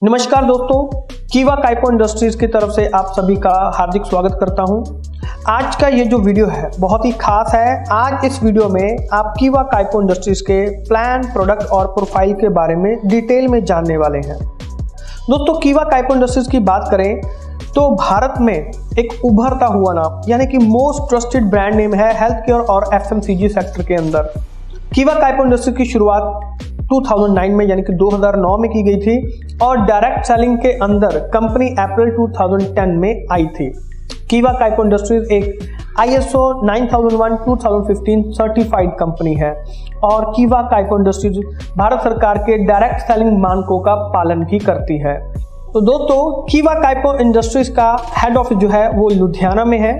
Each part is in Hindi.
नमस्कार दोस्तों, कीवा काइपो इंडस्ट्रीज की तरफ से आप सभी का हार्दिक स्वागत करता हूं। आज का ये जो वीडियो है बहुत ही खास है। आज इस वीडियो में आप कीवा काइपो इंडस्ट्रीज के प्लान, प्रोडक्ट और प्रोफाइल के बारे में डिटेल में जानने वाले हैं। दोस्तों, कीवा काइपो इंडस्ट्रीज की बात करें तो भारत में एक उभरता हुआ नाम यानी कि मोस्ट ट्रस्टेड ब्रांड नेम है हेल्थ केयर और एफएमसीजी सेक्टर के अंदर। कीवा काइपो इंडस्ट्री की शुरुआत 2009 में यानी कि 2009 में की गई थी और डायरेक्ट सेलिंग के अंदर कंपनी अप्रैल 2010 में आई थी। कीवा काइपो इंडस्ट्रीज एक ISO 9001:2015 सर्टिफाइड कंपनी है और कीवा काइपो इंडस्ट्रीज भारत सरकार के डायरेक्ट सेलिंग मानकों का पालन भी करती है। तो दोस्तों, कीवा काइपो इंडस्ट्रीज का हेड ऑफिस जो है वो लुधियाना में है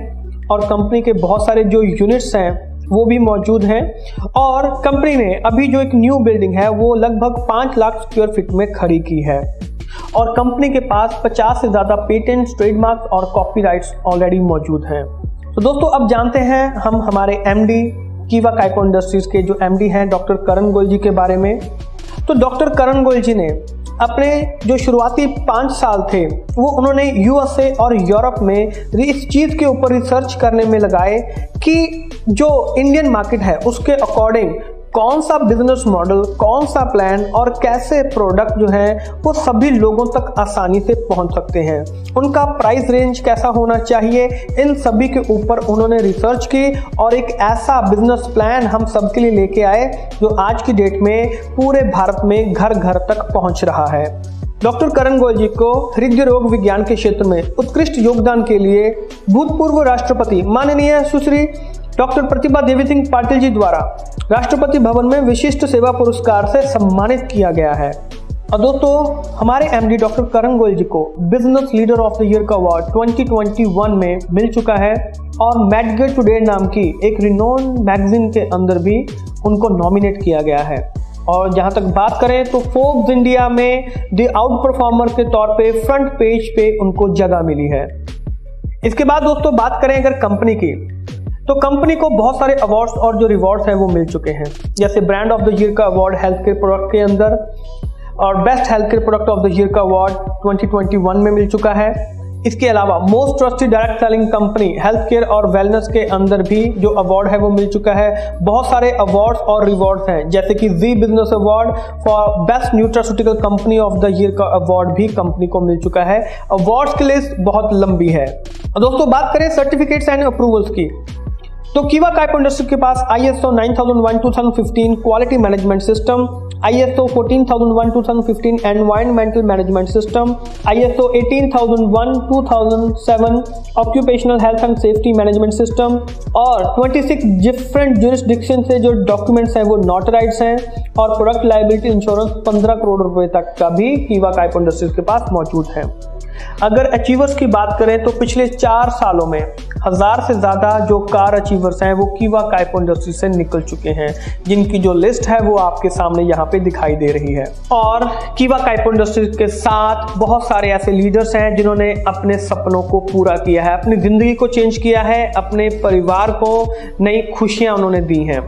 और कंपनी के बहुत सारे जो यूनिट्स हैं वो भी मौजूद हैं और कंपनी ने अभी जो एक न्यू बिल्डिंग है वो लगभग 5 लाख स्क्वायर फीट में खड़ी की है और कंपनी के पास 50 से ज़्यादा पेटेंट्स, ट्रेडमार्क्स और कॉपीराइट्स ऑलरेडी मौजूद हैं। तो दोस्तों, अब जानते हैं हम हमारे MD कीवा काइपो इंडस्ट्रीज के जो MD हैं डॉक्टर करण गोयल जी के बारे में। तो डॉक्टर करण गोयल जी ने अपने जो शुरुआती 5 साल थे वो उन्होंने USA और यूरोप में इस चीज़ के ऊपर रिसर्च करने में लगाए कि जो इंडियन मार्केट है उसके अकॉर्डिंग कौन सा बिजनेस मॉडल, कौन सा प्लान और कैसे प्रोडक्ट जो है वो सभी लोगों तक आसानी से पहुंच सकते हैं, उनका प्राइस रेंज कैसा होना चाहिए, इन सभी के ऊपर उन्होंने रिसर्च की और एक ऐसा बिजनेस प्लान हम सबके लिए लेके आए जो आज की डेट में पूरे भारत में घर घर तक पहुंच रहा है। डॉक्टर करण गोयल जी को हृदय रोग विज्ञान के क्षेत्र में उत्कृष्ट योगदान के लिए भूतपूर्व राष्ट्रपति माननीय सुश्री डॉक्टर प्रतिभा देवी सिंह पाटिल जी द्वारा राष्ट्रपति भवन में विशिष्ट सेवा पुरस्कार से सम्मानित किया गया है। और दोस्तों, हमारे MD डॉक्टर करण गोयल जी को business leader of the year का अवार्ड 2021 में मिल चुका है और मैडगेट टुडे नाम की एक रिनोन मैगजीन के अंदर भी उनको नॉमिनेट किया गया है। और जहां तक बात करें तो फोर्ब्स इंडिया में द आउट परफॉर्मर के तौर पे फ्रंट पेज पे उनको जगह मिली है। इसके बाद दोस्तों बात करें अगर कंपनी की, तो कंपनी को बहुत सारे अवार्ड्स और जो रिवॉर्ड्स हैं वो मिल चुके हैं, जैसे ब्रांड ऑफ द ईयर का अवार्ड हेल्थ केयर प्रोडक्ट के अंदर और best health care product of the year का अवार्ड 2021 में मिल चुका है। इसके अलावा most trusted direct selling company health care और वेलनेस के अंदर भी जो अवार्ड है वो मिल चुका है। बहुत सारे अवार्ड्स और रिवॉर्ड्स हैं, जैसे कि G business award for best nutraceutical company of the year का अवार्ड भी कंपनी को मिल चुका है। अवार्ड्स की लिस्ट बहुत लंबी है। और दोस्तों, बात करें सर्टिफिकेट्स एंड अप्रूवल्स की, तो कीवा काइपो इंडस्ट्री के पास ISO 9001:2015 quality management system, ISO 14001:2015 environmental management system, ISO 18001:2007 occupational health and safety management system और 26 डिफरेंट ज्यूरिसडिक्शन से जो डॉक्यूमेंट्स हैं वो नोटराइज्ड हैं और प्रोडक्ट लायबिलिटी इंश्योरेंस 15 करोड़ रुपए तक का भी कीवा काइपो इंडस्ट्रीज के पास मौजूद है। अगर अचीवर्स की बात करें तो पिछले 4 सालों में 1000 से ज्यादा जो कार अचीवर्स हैं वो कीवा काइपो इंडस्ट्री से निकल चुके हैं, जिनकी जो लिस्ट है वो आपके सामने यहाँ पे दिखाई दे रही है। और कीवा काइपो इंडस्ट्रीज के साथ बहुत सारे ऐसे लीडर्स हैं जिन्होंने अपने सपनों को पूरा किया है, अपनी जिंदगी को चेंज किया है, अपने परिवार को नई खुशियां उन्होंने दी हैं।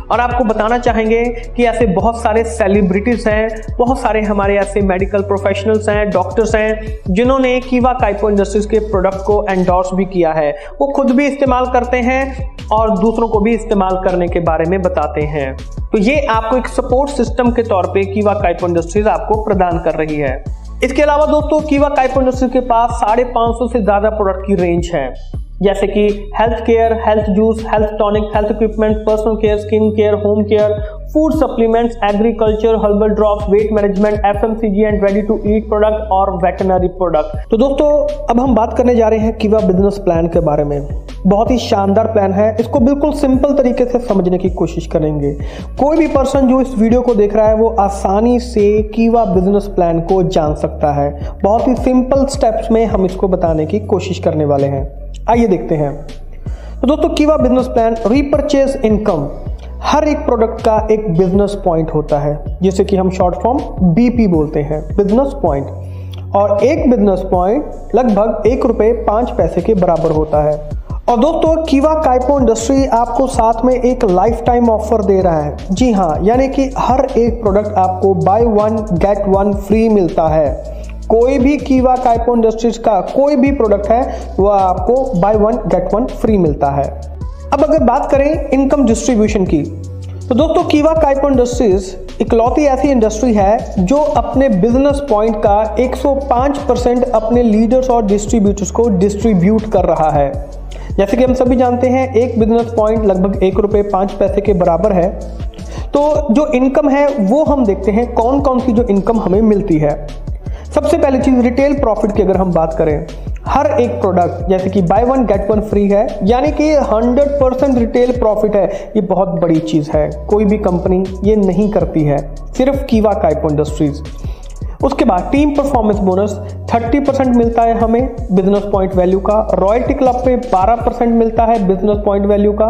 और आपको बताना चाहेंगे कि ऐसे बहुत सारे सेलिब्रिटीज हैं, बहुत सारे हमारे ऐसे मेडिकल प्रोफेशनल्स हैं, डॉक्टर्स हैं जिन्होंने कीवा काइपो इंडस्ट्रीज के प्रोडक्ट को एंडोर्स भी किया है। वो खुद भी इस्तेमाल करते हैं और दूसरों को भी इस्तेमाल करने के बारे में बताते हैं। तो ये आपको एक सपोर्ट सिस्टम के तौर पे कीवा काइपो इंडस्ट्रीज आपको प्रदान कर रही है। इसके अलावा दोस्तों, कीवा काइपो इंडस्ट्रीज के पास 550 से ज्यादा प्रोडक्ट की रेंज है, जैसे कि health care, health juice, health tonic, health equipment, personal care, skin care, home care, food supplements, agriculture, herbal drops, weight management, FMCG and ready to eat product और वेटनरी प्रोडक्ट। तो दोस्तों, अब हम बात करने जा रहे हैं कीवा बिजनेस प्लान के बारे में। बहुत ही शानदार प्लान है, इसको बिल्कुल सिंपल तरीके से समझने की कोशिश करेंगे। कोई भी पर्सन जो इस वीडियो को देख रहा है वो आसानी से कीवा बिजनेस प्लान को जान सकता है। बहुत ही सिंपल स्टेप्स में हम इसको बताने की कोशिश करने वाले हैं। आइए देखते हैं। तो दोस्तों, कीवा बिजनेस प्लान रीपरचेज इनकम, हर एक प्रोडक्ट का एक बिजनेस पॉइंट होता है, जिसे कि हम शॉर्ट फॉर्म BP बोलते हैं, बिजनेस पॉइंट। और एक बिजनेस पॉइंट लगभग ₹1.05 के बराबर होता है। और दोस्तों, कीवा काइपो इंडस्ट्री आपको साथ में एक लाइफ टाइम ऑफर दे रहा है। जी हाँ, यानी कि हर एक प्रोडक्ट आपको बाय 1 गेट 1 फ्री मिलता है। कोई भी कीवा काइपो इंडस्ट्रीज का कोई भी प्रोडक्ट है वह आपको बाय 1 गेट 1 फ्री मिलता है। अब अगर बात करें इनकम डिस्ट्रीब्यूशन की, तो दोस्तों कीवा काइपो इंडस्ट्रीज इकलौती ऐसी इंडस्ट्री है जो अपने बिजनेस पॉइंट का 105% अपने लीडर्स और डिस्ट्रीब्यूटर्स को डिस्ट्रीब्यूट कर रहा है। जैसे कि हम सभी जानते हैं एक बिजनेस पॉइंट लगभग ₹1.05 के बराबर है। तो जो इनकम है वो हम देखते हैं कौन कौन सी जो इनकम हमें मिलती है। सबसे पहली चीज रिटेल प्रॉफिट की अगर हम बात करें, हर एक प्रोडक्ट जैसे कि बाय 1 गेट 1 फ्री है, यानी कि 100% रिटेल प्रॉफिट है। ये बहुत बड़ी चीज है, कोई भी कंपनी ये नहीं करती है, सिर्फ कीवा काइपो इंडस्ट्रीज। उसके बाद टीम परफॉर्मेंस बोनस 30% मिलता है हमें बिजनेस पॉइंट वैल्यू का। रॉयल्टी क्लब पे 12% मिलता है बिजनेस पॉइंट वैल्यू का।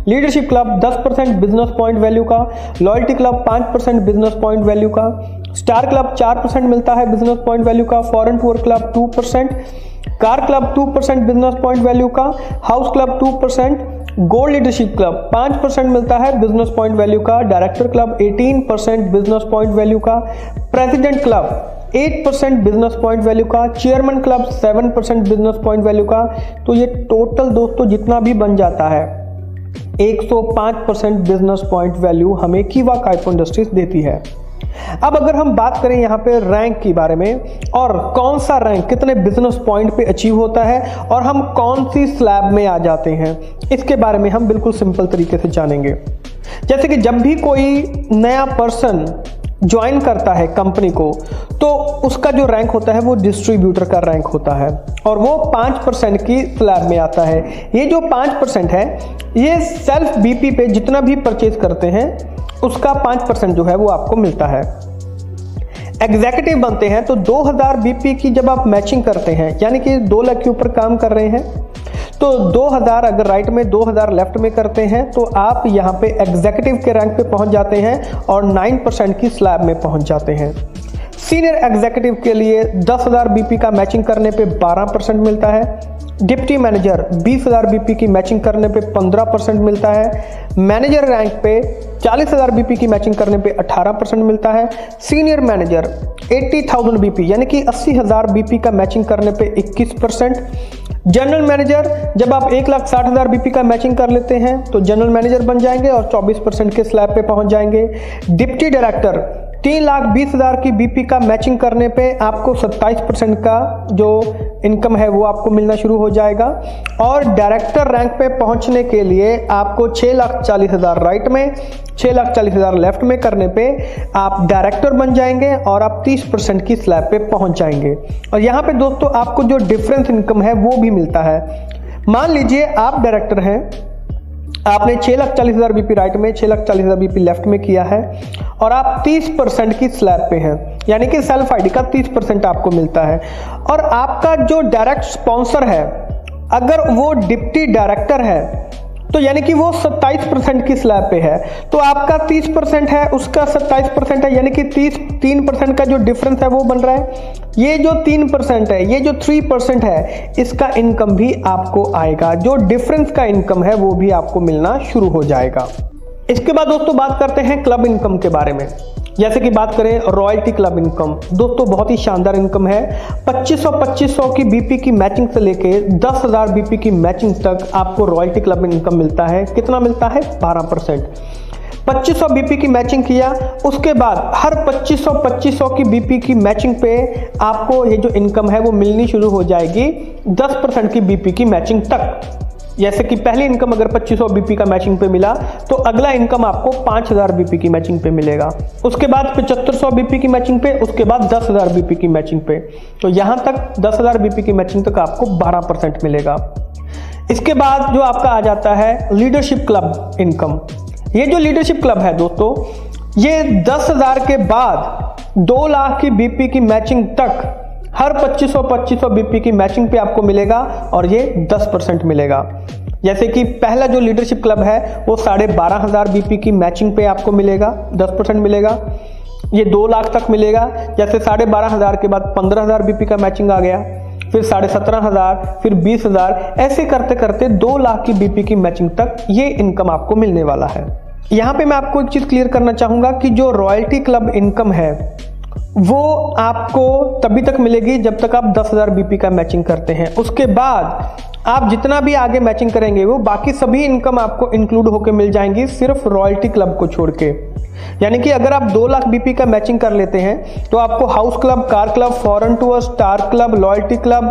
Leadership club 10% business point value का। Loyalty club 5% business point value का। स्टार क्लब 4% मिलता है बिजनेस पॉइंट वैल्यू का। Foreign tour club 2%। Car club 2% business point value का। House club 2%। Gold leadership club 5% मिलता है बिजनेस पॉइंट वैल्यू का। Director club 18% business point value का। President club 8% business point value का। Chairman club 7% business point value का। तो ये टोटल दोस्तों जितना भी बन जाता है 105% बिजनेस पॉइंट वैल्यू हमें कीवा काइपो इंडस्ट्रीज देती है। अब अगर हम बात करें यहाँ पे रैंक के बारे में और कौन सा रैंक कितने बिजनेस पॉइंट पे अचीव होता है और हम कौन सी स्लैब में आ जाते हैं, इसके बारे में हम बिल्कुल सिंपल तरीके से जानेंगे। जैसे कि जब भी कोई नया पर्सन ज्वाइन करता है कंपनी को, तो उसका जो रैंक होता है वो डिस्ट्रीब्यूटर का रैंक होता है और वो 5% की स्लैब में आता है। ये जो 5% है ये सेल्फ बीपी पे जितना भी परचेज करते हैं उसका 5% जो है वो आपको मिलता है। एग्जीक्यूटिव बनते हैं तो 2000 बीपी की जब आप मैचिंग करते हैं, यानी कि 2 लाख के ऊपर काम कर रहे हैं, तो 2000 अगर राइट में 2000 लेफ्ट में करते हैं तो आप यहाँ पे एग्जीक्यूटिव के रैंक पे पहुंच जाते हैं और 9% की स्लैब में पहुंच जाते हैं। सीनियर एग्जीक्यूटिव के लिए 10,000 बीपी का मैचिंग करने पे 12% मिलता है। डिप्टी मैनेजर 20,000 बीपी की मैचिंग करने पे 15% मिलता है। मैनेजर रैंक पे 40,000 बीपी की मैचिंग करने पे 18% मिलता है। सीनियर मैनेजर 80,000 बीपी यानी कि 80,000 बीपी का मैचिंग करने पे 21%। जनरल मैनेजर जब आप 1,60,000 बीपी का मैचिंग कर लेते हैं तो जनरल मैनेजर बन जाएंगे और 24% के स्लैब पे पहुंच जाएंगे। डिप्टी डायरेक्टर 3,20,000 की बीपी का मैचिंग करने पे आपको 27% का जो इनकम है वो आपको मिलना शुरू हो जाएगा और डायरेक्टर रैंक पे पहुंचने के लिए आपको 6,40,000 राइट में 6,40,000 लेफ्ट में करने पे आप डायरेक्टर बन जाएंगे और आप 30% की स्लैब पे पहुंच जाएंगे। और यहाँ पे दोस्तों आपको जो डिफरेंस इनकम है वो भी मिलता है। मान लीजिए आप डायरेक्टर हैं, आपने 6,40,000 बीपी राइट में 6,40,000 बीपी लेफ्ट में किया है और आप 30% की स्लैब पे हैं, यानी कि सेल्फ आईडी का 30% आपको मिलता है। और आपका जो डायरेक्ट स्पॉन्सर है अगर वो डिप्टी डायरेक्टर है तो यानी कि वो 27% की स्लैब पे है, तो आपका 30% है उसका 27% है, यानी कि 3% का जो डिफरेंस है वो बन रहा है। ये जो 3% है, ये जो 3% है, इसका इनकम भी आपको आएगा। जो डिफरेंस का इनकम है वो भी आपको मिलना शुरू हो जाएगा। इसके बाद दोस्तों बात करते हैं क्लब इनकम के बारे में। जैसे कि बात करें रॉयल्टी क्लब इनकम, दोस्तों बहुत ही शानदार इनकम है। 2500 की बीपी की मैचिंग से लेके 10,000 बीपी की मैचिंग तक आपको रॉयल्टी क्लब इनकम मिलता है। कितना मिलता है? 12%। 2500 बीपी की मैचिंग किया, उसके बाद हर 2500 की बीपी की मैचिंग पे आपको ये जो इनकम है वो मिलनी शुरू हो जाएगी 10% की बीपी की मैचिंग तक। जैसे कि पहली इनकम अगर 2500 बीपी का मैचिंग पे मिला तो अगला इनकम आपको 5000 बीपी की मैचिंग पे मिलेगा, उसके बाद 7500 बीपी की मैचिंग पे, उसके बाद 10,000 बीपी की मैचिंग पे। तो यहां तक 10,000 बीपी की मैचिंग तक आपको 12% मिलेगा। इसके बाद जो आपका आ जाता है लीडरशिप क्लब इनकम। ये जो लीडरशिप क्लब है दोस्तों, ये 10,000 के बाद 2 लाख की बीपी की मैचिंग तक हर 2500 बीपी की मैचिंग पे आपको मिलेगा और ये 10% मिलेगा। जैसे कि पहला जो लीडरशिप क्लब है वो 12,500 बीपी की मैचिंग पे आपको मिलेगा, 10% मिलेगा। ये 2 लाख तक मिलेगा। जैसे 12,500 के बाद 15,000 बीपी का मैचिंग आ गया, फिर 17,500, फिर 20,000, ऐसे करते करते 2 लाख की बीपी की मैचिंग तक ये इनकम आपको मिलने वाला है। यहाँ पे मैं आपको एक चीज क्लियर करना चाहूंगा कि जो रॉयल्टी क्लब इनकम है वो आपको तभी तक मिलेगी जब तक आप 10,000 बीपी का मैचिंग करते हैं। उसके बाद आप जितना भी आगे मैचिंग करेंगे वो बाकी सभी इनकम आपको इंक्लूड होकर मिल जाएंगी, सिर्फ रॉयल्टी क्लब को छोड़ के। यानी कि अगर आप 2 लाख बीपी का मैचिंग कर लेते हैं तो आपको house club, car club, foreign tour, star club, loyalty club,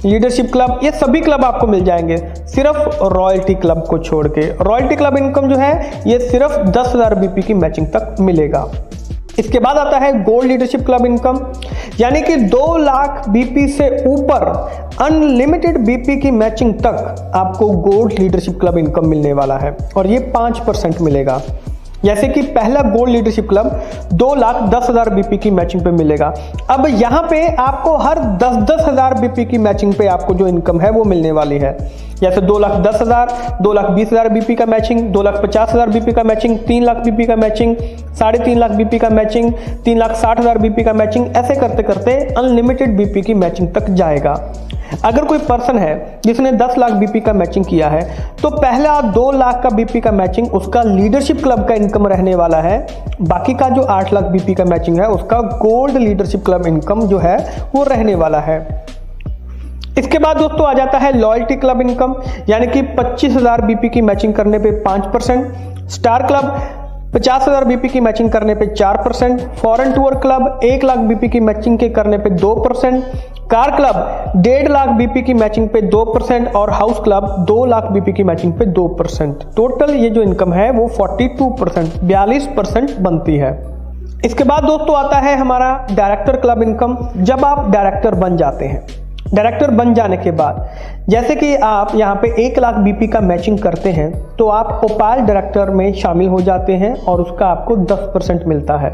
leadership club, ये सभी क्लब आपको मिल जाएंगे, सिर्फ रॉयल्टी क्लब को छोड़ के। रॉयल्टी क्लब इनकम जो है ये सिर्फ 10,000 बीपी की मैचिंग तक मिलेगा। इसके बाद आता है गोल्ड लीडरशिप क्लब इनकम, यानी कि 2 लाख बीपी से ऊपर अनलिमिटेड बीपी की मैचिंग तक आपको गोल्ड लीडरशिप क्लब इनकम मिलने वाला है, और ये 5% मिलेगा। जैसे कि पहला गोल्ड लीडरशिप क्लब 2,10,000 बीपी की मैचिंग पे मिलेगा। अब यहाँ पे आपको हर 10,000 बीपी की मैचिंग पे आपको जो इनकम है वो मिलने वाली है। जैसे 2,10,000, 2,20,000 बीपी का मैचिंग, 2,50,000 बीपी का मैचिंग, 3 लाख बीपी का मैचिंग, 3.5 लाख बीपी का मैचिंग, 3,60,000 बीपी का मैचिंग, ऐसे करते करते अनलिमिटेड बीपी की मैचिंग तक जाएगा। अगर कोई पर्सन है जिसने 10 लाख बीपी का मैचिंग किया है तो पहला 2 लाख का बीपी का मैचिंग उसका लीडरशिप क्लब का इनकम रहने वाला है। बाकी का जो 8 लाख बीपी का मैचिंग है उसका गोल्ड लीडरशिप क्लब इनकम जो है वो रहने वाला है। इसके बाद दोस्तों आ जाता है लॉयल्टी क्लब इनकम, यानी कि 25,000 बीपी की मैचिंग करने पे 5%, स्टार क्लब 50,000 बीपी की मैचिंग करने पे 4%, foreign tour club 1 lakh BP की मैचिंग के करने पे 2%, कार क्लब 1.5 लाख बीपी की मैचिंग पे 2% और हाउस क्लब 2 लाख बीपी की मैचिंग पे 2%। टोटल ये जो इनकम है वो 42%, 42% बनती है। इसके बाद दोस्तों आता है हमारा डायरेक्टर क्लब इनकम। जब आप डायरेक्टर बन जाते हैं, डायरेक्टर बन जाने के बाद जैसे कि आप यहाँ पे 1 लाख बीपी का मैचिंग करते हैं तो आप ओपाल डायरेक्टर में शामिल हो जाते हैं और उसका आपको 10% मिलता है।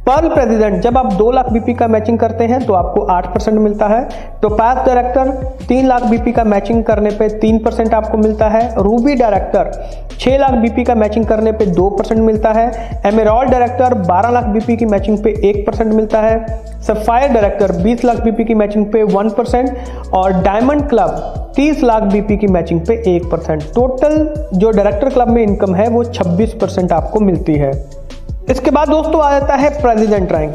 पर्ल प्रेसिडेंट जब आप 2 लाख बीपी का मैचिंग करते हैं तो आपको 8% मिलता है। टोपाज डायरेक्टर 3 लाख बीपी का मैचिंग करने पे 3% आपको मिलता है। रूबी डायरेक्टर 6 लाख बीपी का मैचिंग करने पे 2% मिलता है। एमेरॉल्ड डायरेक्टर 12 लाख बीपी की मैचिंग पे 1% मिलता है। सफायर डायरेक्टर 20 लाख बीपी की मैचिंग पे 1% और डायमंड क्लब 30 लाख बीपी की मैचिंग पे 1%। टोटल जो डायरेक्टर क्लब में इनकम है वो 26% आपको मिलती है। इसके बाद दोस्तों आ जाता है प्रेसिडेंट रैंक।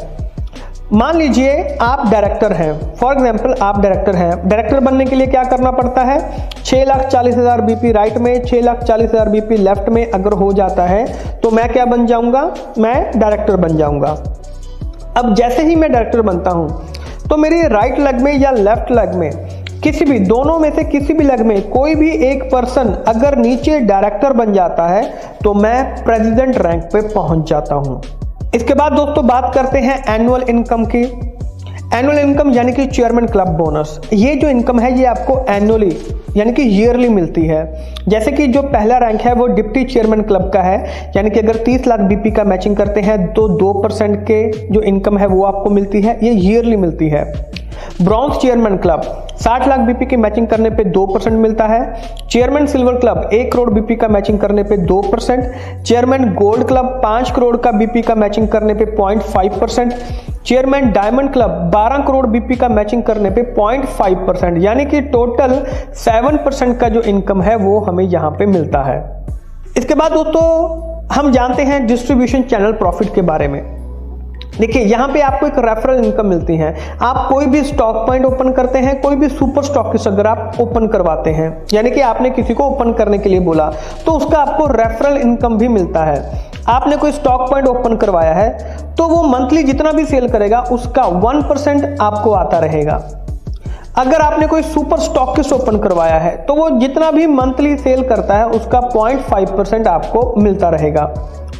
मान लीजिए आप डायरेक्टर हैं, फॉर एग्जांपल आप डायरेक्टर हैं। डायरेक्टर बनने के लिए क्या करना पड़ता है? 6,40,000 बीपी राइट में, 6,40,000 बीपी लेफ्ट में अगर हो जाता है तो मैं क्या बन जाऊंगा? मैं डायरेक्टर बन जाऊंगा। अब जैसे ही मैं डायरेक्टर बनता हूं तो मेरी राइट लेग में या लेफ्ट लेग में किसी भी, दोनों में से किसी भी लेग में कोई भी एक पर्सन अगर नीचे डायरेक्टर बन जाता है तो मैं प्रेसिडेंट रैंक पे पहुंच जाता हूं। इसके बाद दोस्तों बात करते हैं एनुअल इनकम की। एनुअल इनकम यानी कि चेयरमैन क्लब बोनस। ये जो इनकम है ये आपको एनुअली यानी कि ईयरली मिलती है। जैसे कि जो पहला रैंक है वो डिप्टी चेयरमैन क्लब का है, यानी कि अगर 30 लाख बीपी का मैचिंग करते हैं तो 2% के जो इनकम है वो आपको मिलती है, ये ईयरली मिलती है। Bronze chairman club 60 lakh BP की मैचिंग करने पे 2% मिलता है। Chairman silver club 1 crore BP का मैचिंग करने पे 2%। चेयरमैन गोल्ड क्लब 5 करोड़ का बीपी का मैचिंग करने पे 0.5%। Chairman diamond club 12 crore BP का मैचिंग करने पे 0.5%, यानी कि टोटल 7% का जो इनकम है वो हमें यहाँ पे मिलता है। इसके बाद दोस्तों हम जानते हैं डिस्ट्रीब्यूशन चैनल प्रॉफिट के बारे में। देखिए यहाँ पे आपको एक रेफरल इनकम मिलती है। आप कोई भी स्टॉक पॉइंट ओपन करते हैं, कोई भी सुपर स्टॉकिस्ट अगर आप ओपन करवाते हैं, यानी कि आपने किसी को ओपन करने के लिए बोला तो उसका आपको रेफरल इनकम भी मिलता है। आपने कोई स्टॉक पॉइंट ओपन करवाया है तो वो मंथली जितना भी सेल करेगा उसका 1% आपको आता रहेगा। अगर आपने कोई सुपर स्टॉकिस्ट ओपन करवाया है तो वो जितना भी मंथली सेल करता है उसका 0.5% आपको मिलता रहेगा।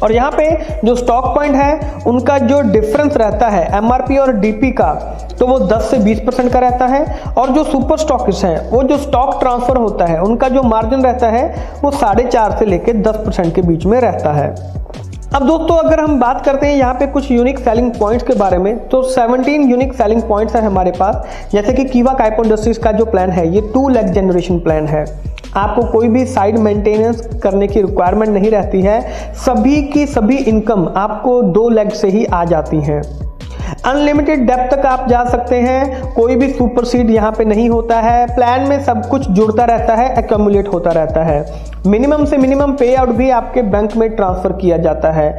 और यहाँ पे जो स्टॉक पॉइंट है उनका जो डिफरेंस रहता है एमआरपी और डीपी का, तो वो 10 से 20% का रहता है। और जो सुपर स्टॉकिस्ट हैं वो जो स्टॉक ट्रांसफर होता है उनका जो मार्जिन रहता है वो 4.5 से लेकर 10% के बीच में रहता है। अब दोस्तों अगर हम बात करते हैं यहाँ पे कुछ यूनिक सेलिंग पॉइंट्स के बारे में, तो 17 यूनिक सेलिंग पॉइंट्स है हमारे पास। जैसे कि कीवा काइपो इंडस्ट्रीज का जो प्लान है ये 2 लाख जनरेशन प्लान है। आपको कोई भी साइड मेंटेनेंस करने की रिक्वायरमेंट नहीं रहती है, सभी की सभी इनकम आपको 2 लाख से ही आ जाती हैं। अनलिमिटेड डेप्थ तक आप जा सकते हैं, कोई भी सुपर सीड यहाँ पे नहीं होता है। प्लान में सब कुछ जुड़ता रहता है, एक्यूमुलेट होता रहता है। मिनिमम से मिनिमम पे आउट भी आपके बैंक में ट्रांसफर किया जाता है।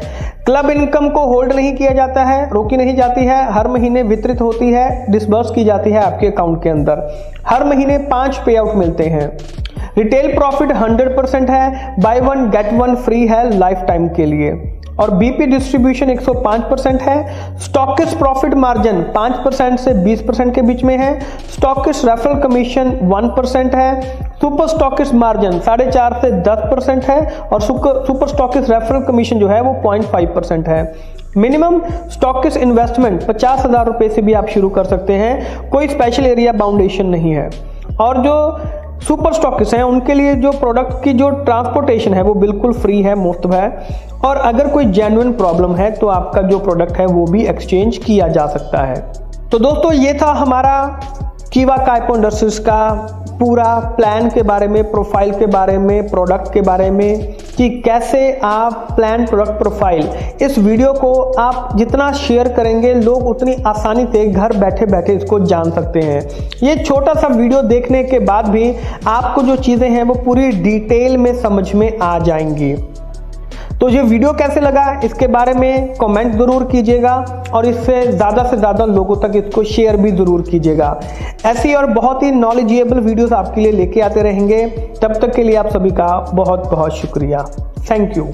क्लब इनकम को होल्ड नहीं किया जाता है, रोकी नहीं जाती है, हर महीने वितरित होती है, डिसबर्स की जाती है आपके अकाउंट के अंदर। हर महीने 5 पे आउट मिलते हैं। रिटेल प्रॉफिट 100% है, by one get one free है लाइफ टाइम के लिए। और बीपी डिस्ट्रीब्यूशन 105% है। स्टॉकिस्ट प्रॉफिट मार्जिन 5% से 20% के बीच में है। स्टॉकिस्ट रेफरल कमीशन 1% है। सुपर स्टॉकिस्ट मार्जिन 4.5 से 10% है और सुपर स्टॉकिस्ट रेफरल कमीशन जो है वो 0.5% है। मिनिमम स्टॉकिस्ट इन्वेस्टमेंट 50,000 रुपए से भी आप शुरू कर सकते हैं, कोई स्पेशल एरिया बाउंडेशन नहीं है। और जो सुपर स्टॉकिस्ट हैं उनके लिए जो प्रोडक्ट की जो ट्रांसपोर्टेशन है वो बिल्कुल फ्री है, मुफ्त है। और अगर कोई जेन्युइन प्रॉब्लम है तो आपका जो प्रोडक्ट है वो भी एक्सचेंज किया जा सकता है। तो दोस्तों ये था हमारा कीवा काइपो इंडस्ट्रीज का पूरा प्लान के बारे में, प्रोफाइल के बारे में, प्रोडक्ट के बारे में कि कैसे आप प्लान प्रोडक्ट प्रोफाइल, इस वीडियो को आप जितना शेयर करेंगे लोग उतनी आसानी से घर बैठे बैठे इसको जान सकते हैं। ये छोटा सा वीडियो देखने के बाद भी आपको जो चीज़ें हैं वो पूरी डिटेल में समझ में आ जाएंगी। तो ये वीडियो कैसे लगा इसके बारे में कमेंट जरूर कीजिएगा और इससे ज़्यादा लोगों तक इसको शेयर भी जरूर कीजिएगा। ऐसी और बहुत ही नॉलेजेबल वीडियोस आपके लिए लेके आते रहेंगे। तब तक के लिए आप सभी का बहुत बहुत शुक्रिया। Thank you.